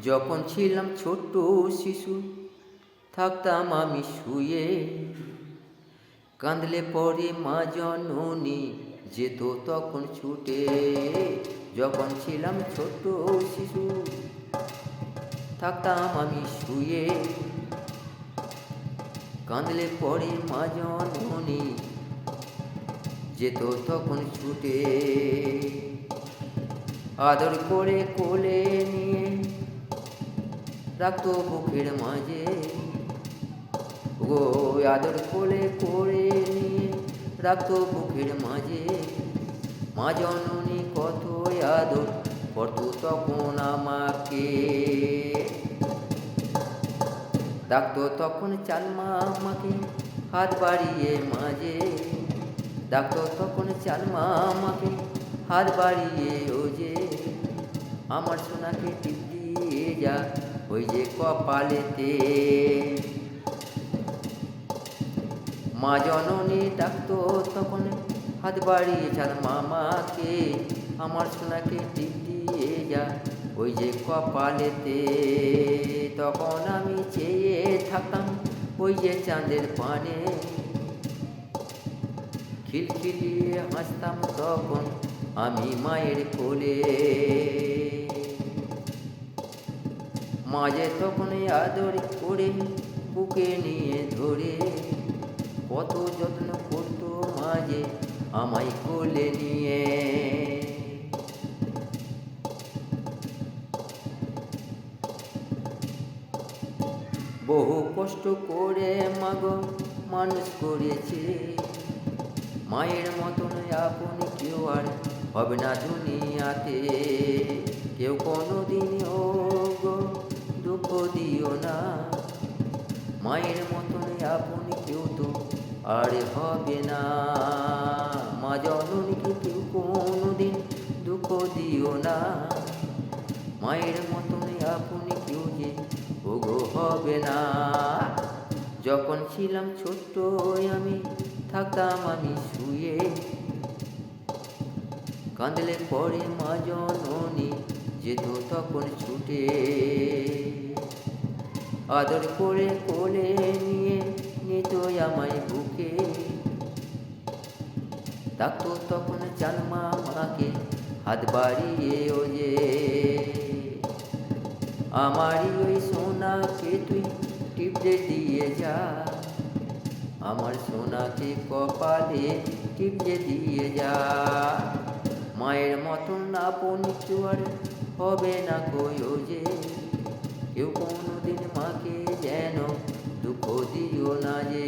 যখন ছিলাম ছোট্ট শিশু, থাকতাম আমি শুয়ে, কাঁদলে পরে মা জননী যেত তখন ছুটে। যখন ছিলাম ছোট্ট শিশু, থাকতাম আমি শুয়ে, কাঁদলে পরে মা জননী যেত তখন ছুটে। আদর করে কোলে নিয়ে রাখতো বুকের মাঝে, গো আদর কোলে করে নিয়ে রাখতো বুকের মাঝে। মা জননী কত আদর করতো তখন আমাকে, ডাকতো তখন চালমা আমাকে হাত বাড়িয়ে মাঝে, ডাকতো তখন চালমা আমাকে হাত বাড়িয়ে ও যে আমার সোনাকে টিপ দিয়ে যা ওই যে কপালেতে। মা জননী ডাকতো তখন হাত বাড়িয়ে চালমা আমাকে, আমার সোনাকে টিপ দিয়ে যা ওই যে কপালেতে। তখন আমি চেয়ে থাকতাম ওই যে চাঁদের পানে, খিলখিলিয়ে হাসতাম তখন আমি মায়ের কোলে। মাঝে তখন আদর করে বুকে নিয়ে ধরে কত যত্ন করতো মাঝে আমায় কোলে নিয়ে। বহু কষ্ট করে মাগো মানুষ করেছে, মায়ের মতন আপন কেউ আর হবে না দুনিয়াতে। কেউ কোনোদিন ও গো দুঃখ দিও না, মায়ের মতন আপন কেউ তো আর হবে না। মা জননীকে কেউ কোনোদিন দুঃখ দিও না, মায়ের মতন আপন কেউ যে ওগো হবে না। যখন ছিলাম ছোট্ট আমি থাকতাম আমি শুয়ে, কাঁদলে পরে মা জননী যেত তখন ছুটে। আদর করে কোলে নিয়ে নিত আমায় বুকে, ডাকতো তখন চালমা মাকে হাত বাড়িয়ে ও যে আমারই ওই সোনাকে তুই টিপতে দিয়ে যা, আমার সোনাকে কপালে টিপতে দিয়ে যা। মায়ের মতন আপন কেউ আর হবে না কইও যে, কেউ কোনোদিন মাকে যেন দুঃখ দিও না যে।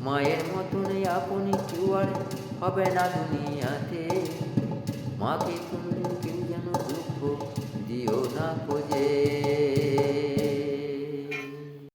মায়ের মতন আপন কেউ আর হবে না দুনিয়াতে, মাকে কোনোদিন কেউ যেন দুঃখ দিও না কো যে।